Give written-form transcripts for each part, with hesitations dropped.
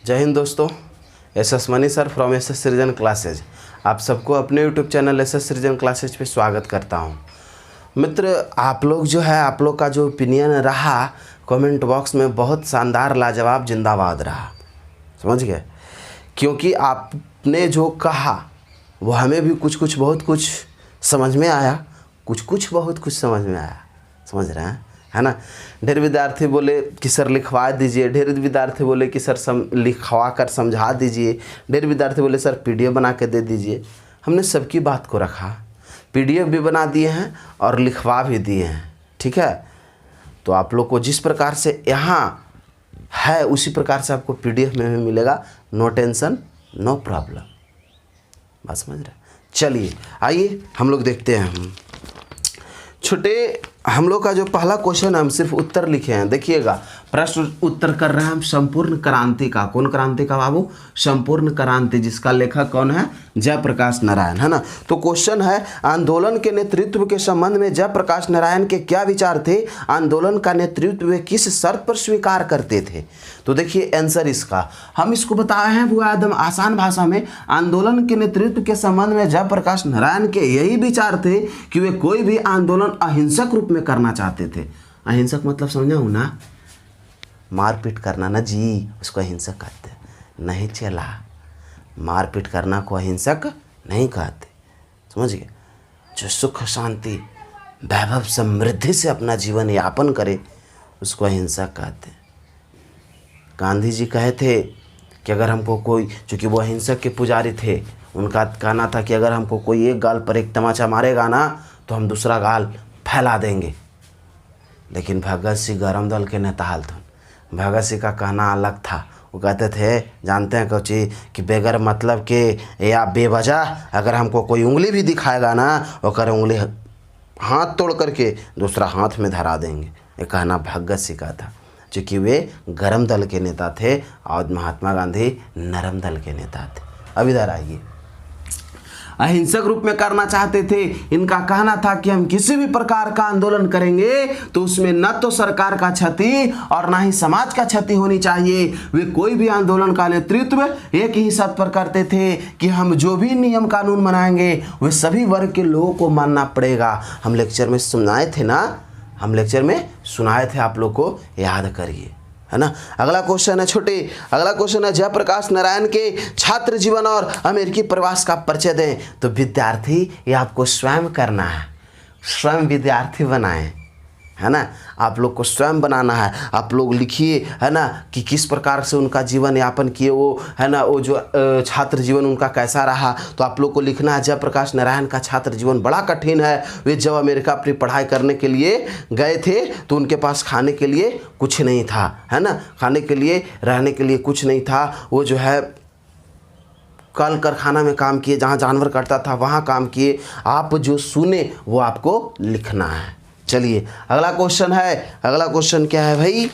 जय हिंद दोस्तों। S money sir from S सृजन क्लासेज आप सबको अपने यूट्यूब चैनल एस सृजन क्लासेज पे स्वागत करता हूं। मित्र, आप लोग जो है, आप लोग का जो ओपिनियन रहा कमेंट बॉक्स में बहुत शानदार, लाजवाब, जिंदाबाद रहा। समझ गए? क्योंकि आपने जो कहा वो हमें भी कुछ कुछ बहुत कुछ समझ में आया, कुछ कुछ बहुत कुछ समझ में आया। समझ रहे हैं, है ना? ढेर विद्यार्थी बोले कि सर लिखवा दीजिए, ढेर विद्यार्थी बोले कि सर लिखवा कर समझा दीजिए, ढेर विद्यार्थी बोले सर पीडीएफ बना के दे दीजिए। हमने सबकी बात को रखा, पीडीएफ भी बना दिए हैं और लिखवा भी दिए हैं। ठीक है, तो आप लोग को जिस प्रकार से यहाँ है उसी प्रकार से आपको पीडीएफ में भी मिलेगा। No tension, no problem. बात समझ रहे? चलिए आइए हम लोग देखते हैं। छोटे हम लोग का जो पहला क्वेश्चन है, हम सिर्फ उत्तर लिखे हैं। देखिएगा, प्रश्न उत्तर कर रहे हैं हम संपूर्ण क्रांति का। कौन क्रांति का बाबू? संपूर्ण क्रांति, जिसका लेखक कौन है? जयप्रकाश नारायण, है ना? तो क्वेश्चन है, आंदोलन के नेतृत्व के संबंध में जयप्रकाश नारायण के क्या विचार थे? आंदोलन का नेतृत्व वे किस शर्त पर स्वीकार करते थे? तो देखिए आंसर इसका हम इसको बताए हैं वो एकदम आसान भाषा में। आंदोलन के नेतृत्व के संबंध में जयप्रकाश नारायण के यही विचार थे कि वे कोई भी आंदोलन अहिंसक रूप में करना चाहते थे। अहिंसक मतलब समझा हूं ना? मारपीट करना ना जी, उसको अहिंसक कहते हैं। नहीं चला, मारपीट करना को अहिंसक नहीं कहते। समझ गए? जो सुख शांति वैभव समृद्धि से अपना जीवन यापन करे उसको अहिंसक कहते हैं। गांधी जी कहे थे कि अगर हमको कोई, चूँकि वो अहिंसक के पुजारी थे, उनका कहना था कि अगर हमको कोई एक गाल पर एक तमाचा मारेगा ना तो हम दूसरा गाल फैला देंगे। लेकिन भगत सिंह गरम दल के नेता हाल थे। भगत सिंह का कहना अलग था। वो कहते थे, जानते हैं कोची, कि बेगर मतलब के या बेवजह अगर हमको कोई उंगली भी दिखाएगा ना, वो कर उंगली हाथ तोड़ करके दूसरा हाथ में धरा देंगे। ये कहना भगत सिंह का था, क्योंकि वे गरम दल के नेता थे और महात्मा गांधी नरम दल के नेता थे। अब इधर आइए, अहिंसक रूप में करना चाहते थे। इनका कहना था कि हम किसी भी प्रकार का आंदोलन करेंगे तो उसमें न तो सरकार का क्षति और ना ही समाज का क्षति होनी चाहिए। वे कोई भी आंदोलन का नेतृत्व एक ही शर्त पर करते थे कि हम जो भी नियम कानून बनाएंगे वे सभी वर्ग के लोगों को मानना पड़ेगा। हम लेक्चर में सुनाए थे ना, हम लेक्चर में सुनाए थे, आप लोग को याद करिए, है ना? अगला क्वेश्चन है छोटे, अगला क्वेश्चन है, जयप्रकाश नारायण के छात्र जीवन और अमेरिकी प्रवास का परिचय दें। तो विद्यार्थी ये आपको स्वयं करना है, स्वयं विद्यार्थी बनाएं, है ना? आप लोग को स्वयं बनाना है। आप लोग लिखिए, है ना, कि किस प्रकार से उनका जीवन यापन किए वो, है ना, वो जो छात्र जीवन उनका कैसा रहा। तो आप लोग को लिखना है, जयप्रकाश नारायण का छात्र जीवन बड़ा कठिन है। वे जब अमेरिका अपनी पढ़ाई करने के लिए गए थे तो उनके पास खाने के लिए कुछ नहीं था, है ना? खाने के लिए, रहने के लिए कुछ नहीं था। वो जो है कल कारखाना में काम किए, जहाँ जानवर कटता था वहाँ काम किए। आप जो सुने वो आपको लिखना है। चलिए अगला क्वेश्चन है, अगला क्वेश्चन क्या है भाई?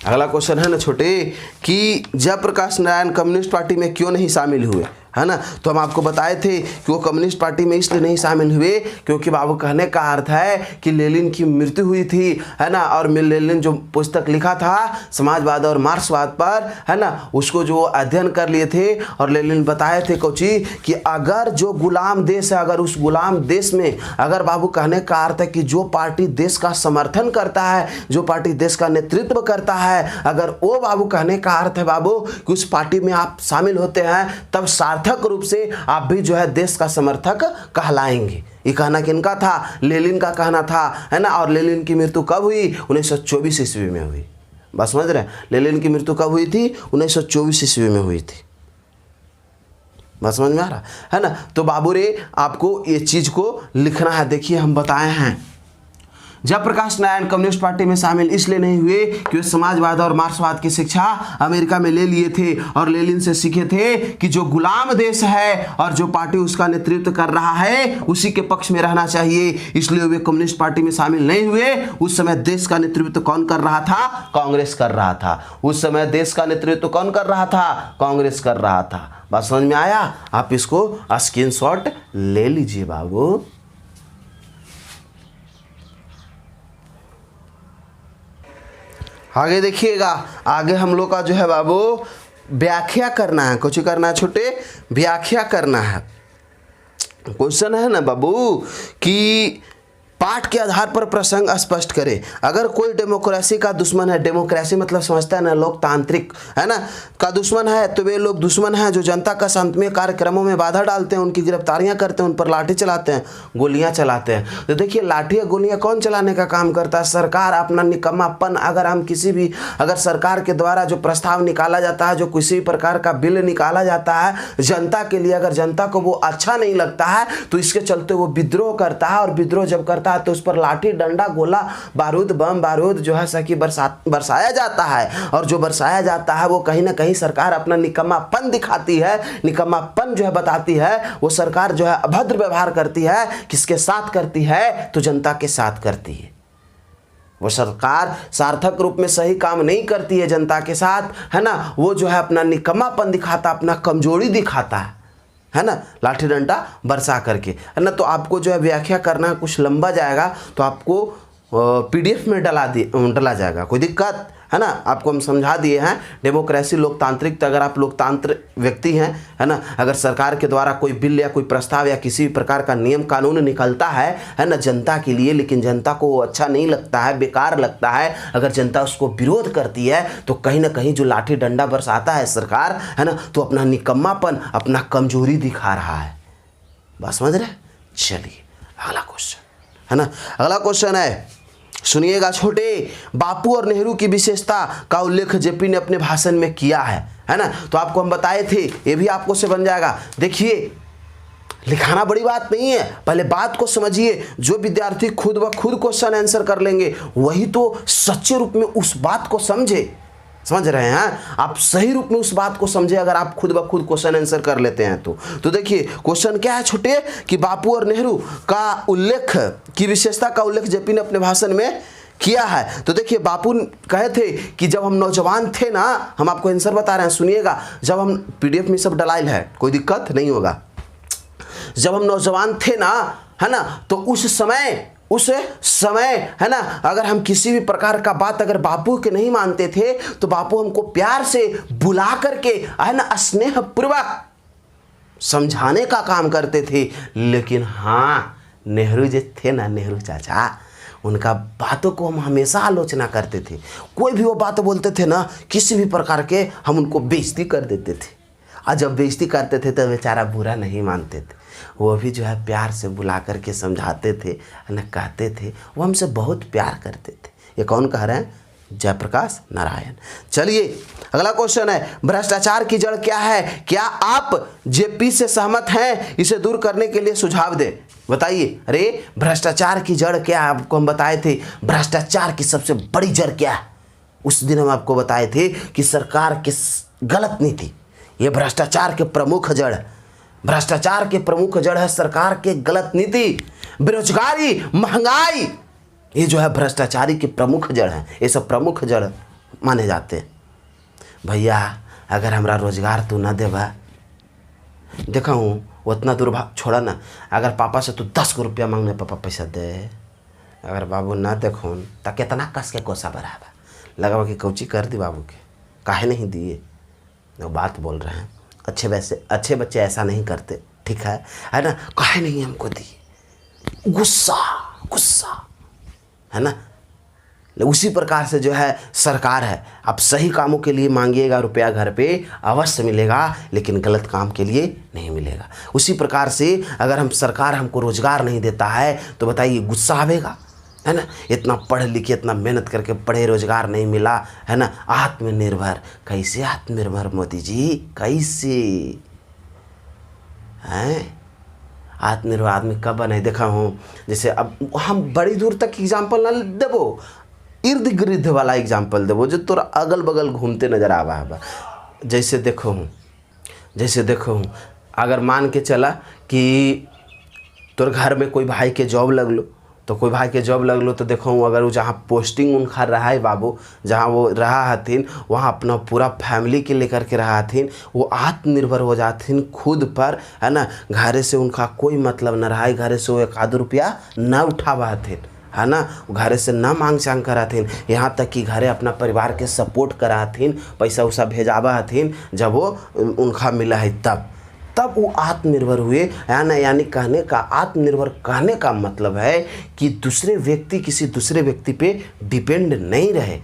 अगला क्वेश्चन है ना छोटे, कि जयप्रकाश नारायण कम्युनिस्ट पार्टी में क्यों नहीं शामिल हुए, है ना? तो हम आपको बताए थे कि वो कम्युनिस्ट पार्टी में इसलिए नहीं शामिल हुए क्योंकि बाबू कहने का अर्थ है कि लेनिन की मृत्यु हुई थी, है ना? और लेनिन जो पुस्तक लिखा था समाजवाद और मार्क्सवाद पर, है ना, उसको जो अध्ययन कर लिए थे और लेनिन बताए थे कोची कि अगर जो गुलाम देश है, अगर उस गुलाम देश में, अगर बाबू कहने का अर्थ है कि जो पार्टी देश का समर्थन करता है, जो पार्टी देश का नेतृत्व करता है, अगर वो बाबू कहने का अर्थ है बाबू कि उस पार्टी में आप शामिल होते हैं, तब सार्थक रूप से आप भी जो है देश का समर्थक कहलाएंगे। ये कहना किनका था? लेनिन का कहना था, है ना? और लेनिन की मृत्यु कब हुई? 1924 ईस्वी में हुई। बस समझ रहे हैं? लेनिन की मृत्यु कब हुई थी? 1924 ईस्वी में हुई थी। बस समझ में आ रहा है ना? तो बाबू रे आपको ये चीज़ को लिखना है। देखिए हम बताए हैं, जयप्रकाश नारायण कम्युनिस्ट पार्टी में शामिल इसलिए नहीं हुए कि वे समाजवाद और मार्क्सवाद की शिक्षा अमेरिका में ले लिए थे और लेनिन से सीखे थे कि जो गुलाम देश है और जो पार्टी उसका नेतृत्व कर रहा है उसी के पक्ष में रहना चाहिए, इसलिए वे कम्युनिस्ट पार्टी में शामिल नहीं हुए। उस समय देश का नेतृत्व कौन कर रहा था? कांग्रेस कर रहा था। उस समय देश का नेतृत्व कौन कर रहा था? कांग्रेस कर रहा था। बात समझ में आया? आप इसको स्क्रीनशॉट ले लीजिए बाबू। आगे देखिएगा, आगे हम लोग का जो है बाबू व्याख्या करना है। कुछ करना है छोटे, व्याख्या करना है। क्वेश्चन है ना बाबू कि पाठ के आधार पर प्रसंग स्पष्ट करें। अगर कोई डेमोक्रेसी का दुश्मन है, डेमोक्रेसी मतलब समझता है ना लोकतांत्रिक, है ना, का दुश्मन है, तो वे लोग दुश्मन हैं जो जनता का शांतिमय कार्यक्रमों में बाधा डालते हैं, उनकी गिरफ्तारियां करते हैं, उन पर लाठी चलाते हैं, गोलियां चलाते हैं। तो देखिए लाठी या गोलियां कौन चलाने का काम करता है? सरकार अपना निकम्मापन, अगर हम किसी भी, अगर सरकार के द्वारा जो प्रस्ताव निकाला जाता है, जो किसी भी प्रकार का बिल निकाला जाता है जनता के लिए, अगर जनता को वो अच्छा नहीं लगता है तो इसके चलते वो विद्रोह करता है, और विद्रोह जब करता तो उस पर लाठी डंडा गोला बारूद बम बारूद जो है सकी बरसाया जाता है। और जो बरसाया जाता है वो कहीं ना कहीं सरकार अपना निकम्मापन दिखाती है, निकम्मापन जो है बताती है। वो सरकार जो है अभद्र व्यवहार करती है, किसके साथ करती है? तो जनता के साथ करती है। वो सरकार सार्थक रूप में सही काम नहीं करती है जनता के साथ, है ना, वो जो है अपना निकम्मापन दिखाता, अपना कमजोरी दिखाता है ना, लाठी डंडा बरसा करके, है ना। तो आपको जो है व्याख्या करना कुछ लंबा जाएगा, तो आपको पीडीएफ में डला जाएगा, कोई दिक्कत है ना। आपको हम समझा दिए हैं डेमोक्रेसी लोकतांत्रिक। तो अगर आप लोकतांत्र व्यक्ति हैं, है ना, अगर सरकार के द्वारा कोई बिल या कोई प्रस्ताव या किसी भी प्रकार का नियम कानून निकलता है ना जनता के लिए, लेकिन जनता को वो अच्छा नहीं लगता है, बेकार लगता है, अगर जनता उसको विरोध करती है तो कहीं ना कहीं जो लाठी डंडा बरसाता है सरकार, है ना, तो अपना निकम्मापन, अपना कमजोरी दिखा रहा है। बात समझ रहे? चलिए अगला क्वेश्चन, है ना, अगला क्वेश्चन है, सुनिएगा छोटे। बापू और नेहरू की विशेषता का उल्लेख जेपी ने अपने भाषण में किया है ना। तो आपको हम बताए थे, ये भी आपको से बन जाएगा। देखिए लिखाना बड़ी बात नहीं है, पहले बात को समझिए। जो विद्यार्थी खुद ब खुद क्वेश्चन आंसर कर लेंगे वही तो सच्चे रूप में उस बात को समझे। समझ रहे हैं? आप सही रूप में उस बात को समझे अगर आप खुद ब खुद क्वेश्चन आंसर कर लेते हैं तो देखिए क्वेश्चन क्या है छोटे, कि बापू और नेहरू का उल्लेख की विशेषता का उल्लेख जेपी ने अपने भाषण में किया है। तो देखिए बापू कहे थे कि जब हम नौजवान थे ना, हम आपको आंसर बता रहे हैं, सुनिएगा। जब हम पीडीएफ में सब डलाइल है, कोई दिक्कत नहीं होगा। जब हम नौजवान थे ना, है ना, तो उस समय है ना, अगर हम किसी भी प्रकार का बात अगर बापू के नहीं मानते थे तो बापू हमको प्यार से बुला करके, है ना, स्नेह पूर्वक समझाने का काम करते थे। लेकिन हाँ, नेहरू जो थे ना, नेहरू चाचा, उनका बातों को हम हमेशा आलोचना करते थे। कोई भी वो बात बोलते थे ना, किसी भी प्रकार के, हम उनको बेइज्जती कर देते थे। और जब बेइज्जती करते थे तो बेचारा बुरा नहीं मानते थे, वो भी जो है प्यार से बुला करके समझाते थे, न कहते थे, वो हमसे बहुत प्यार करते थे। ये कौन कह रहे हैं? जयप्रकाश नारायण। चलिए अगला क्वेश्चन है, भ्रष्टाचार की जड़ क्या है? क्या आप जेपी से सहमत हैं? इसे दूर करने के लिए सुझाव दें। बताइए। अरे भ्रष्टाचार की जड़ क्या है? आपको हम बताए थे भ्रष्टाचार की सबसे बड़ी जड़ क्या है। उस दिन हम आपको बताए थे कि सरकार की गलत नीति, ये भ्रष्टाचार के प्रमुख जड़, भ्रष्टाचार के प्रमुख जड़ है सरकार के गलत नीति, बेरोजगारी, महंगाई, ये जो है भ्रष्टाचारी के प्रमुख जड़ है। ये सब प्रमुख जड़ माने जाते हैं। भैया अगर हमरा रोजगार तू ना देबा, देखा हूँ उतना दूर छोड़ा ना, अगर पापा से तू 10 गो रुपया मांगने, पापा पैसा दे, अगर बाबू ना देखो तो कितना कस के कोसा बराबर लगा कि कौची कर दी बाबू के, काहे नहीं दिए। वो बात बोल रहे हैं, अच्छे बच्चे ऐसा नहीं करते, ठीक है ना, काहे नहीं हमको दिए, गुस्सा है ना। उसी प्रकार से जो है सरकार है, आप सही कामों के लिए मांगिएगा रुपया घर पे अवश्य मिलेगा, लेकिन गलत काम के लिए नहीं मिलेगा। उसी प्रकार से अगर सरकार हमको रोजगार नहीं देता है तो बताइए गुस्सा आवेगा, है ना। इतना पढ़ लिखे, इतना मेहनत करके पढ़े, रोजगार नहीं मिला, है ना। आत्मनिर्भर, कैसे आत्मनिर्भर मोदी जी, कैसे हैं आत्मनिर्भर आदमी कब बने? देखा हूँ, जैसे अब हम बड़ी दूर तक एग्जाम्पल ना देवो, इर्द गिर्द वाला एग्जाम्पल देवो जो तोरा अगल बगल घूमते नजर आवा है। जैसे देखो हूँ, अगर मान के चला कि तोर घर में कोई भाई के जॉब लगलो, तो देखो अगर वो जहाँ पोस्टिंग उनका रहा है बाबू, जहाँ वो रहा हथिन, वहाँ अपना पूरा फैमिली के लेकर के रहा हथिन, वो आत्मनिर्भर हो जाथिन खुद पर, है ना। घरे से उनका कोई मतलब न रहा है, घरे से वो 1 आध रुपया न उठावा हथिन, है ना, घरे से न मांग चांग कराथिन, यहाँ तक कि घरे अपना परिवार के सपोर्ट कराथिन, पैसा उसा भेजावा हथिन, जब वो उनका मिला है तब वो आत्मनिर्भर हुए, है ना। यानी कहने का आत्मनिर्भर कहने का मतलब है कि दूसरे व्यक्ति किसी दूसरे व्यक्ति पे डिपेंड नहीं रहे।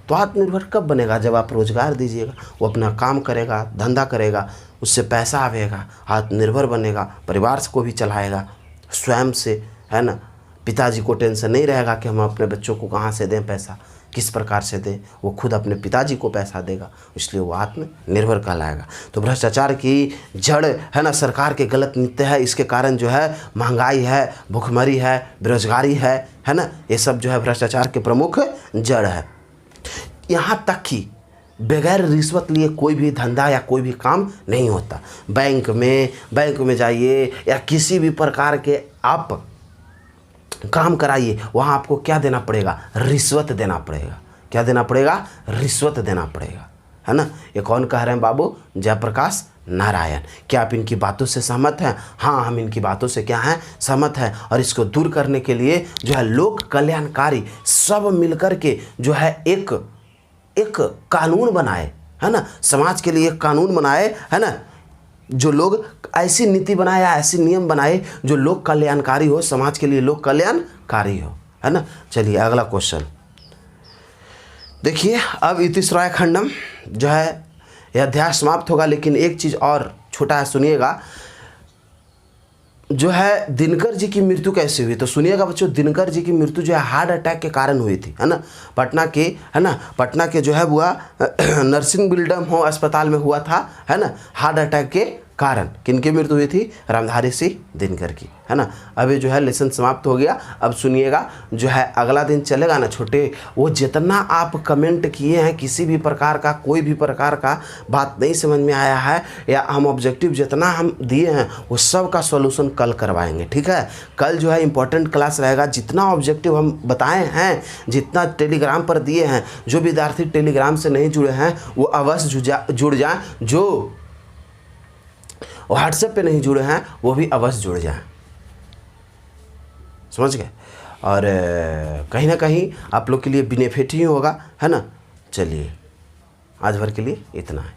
तो आत्मनिर्भर कब बनेगा? जब आप रोजगार दीजिएगा, वो अपना काम करेगा, धंधा करेगा, उससे पैसा आवेगा, आत्मनिर्भर बनेगा, परिवार को भी चलाएगा स्वयं से, है ना। पिताजी को टेंशन नहीं रहेगा कि हम अपने बच्चों को कहाँ से दें पैसा, किस प्रकार से दें, वो खुद अपने पिताजी को पैसा देगा, इसलिए वो आत्मनिर्भर कहलाएगा। तो भ्रष्टाचार की जड़, है ना, सरकार के गलत नीति है, इसके कारण जो है महंगाई है, भुखमरी है, बेरोजगारी है ना, ये सब जो है भ्रष्टाचार के प्रमुख जड़ है। यहाँ तक कि बगैर रिश्वत लिए कोई भी धंधा या कोई भी काम नहीं होता। बैंक में जाइए या किसी भी प्रकार के आप काम कराइए, वहाँ आपको क्या देना पड़ेगा? रिश्वत देना पड़ेगा। क्या देना पड़ेगा? रिश्वत देना पड़ेगा, है ना। ये कौन कह रहे हैं? बाबू जयप्रकाश नारायण। क्या आप इनकी बातों से सहमत हैं? हाँ, हम इनकी बातों से क्या हैं? सहमत हैं। और इसको दूर करने के लिए जो है लोक कल्याणकारी सब मिलकर के जो है एक कानून बनाए, है ना, समाज के लिए एक कानून बनाए, है ना, जो लोग ऐसी नीति बनाए या ऐसी नियम बनाए जो लोक कल्याणकारी हो, समाज के लिए लोक कल्याणकारी हो, है ना। चलिए अगला क्वेश्चन देखिए। अब इतिश्राय खंडम जो है यह अध्याय समाप्त होगा, लेकिन एक चीज़ और छोटा है, सुनिएगा। जो है दिनकर जी की मृत्यु कैसे हुई? तो सुनिएगा बच्चों, दिनकर जी की मृत्यु जो है हार्ट अटैक के कारण हुई थी, है ना। पटना के जो है हुआ नर्सिंग बिल्डम हो अस्पताल में हुआ था, है ना, हार्ट अटैक के कारण। किनकी मृत्यु हुई थी? रामधारी सिंह दिनकर की, है ना। अभी जो है लेसन समाप्त हो गया। अब सुनिएगा, जो है अगला दिन चलेगा ना छोटे, वो जितना आप कमेंट किए हैं, किसी भी प्रकार का कोई भी प्रकार का बात नहीं समझ में आया है या हम ऑब्जेक्टिव जितना हम दिए हैं वो सब का सॉल्यूशन कल करवाएंगे, ठीक है। कल जो है इंपॉर्टेंट क्लास रहेगा। जितना ऑब्जेक्टिव हम बताए हैं, जितना टेलीग्राम पर दिए हैं, जो विद्यार्थी टेलीग्राम से नहीं जुड़े हैं वो अवश्य जुड़ जाएं, जो व्हाट्सएप पे नहीं जुड़े हैं वो भी अवश्य जुड़ जाएं, समझ गए। और कहीं ना कहीं आप लोग के लिए बेनिफिट ही होगा, है ना। चलिए आज भर के लिए इतना है।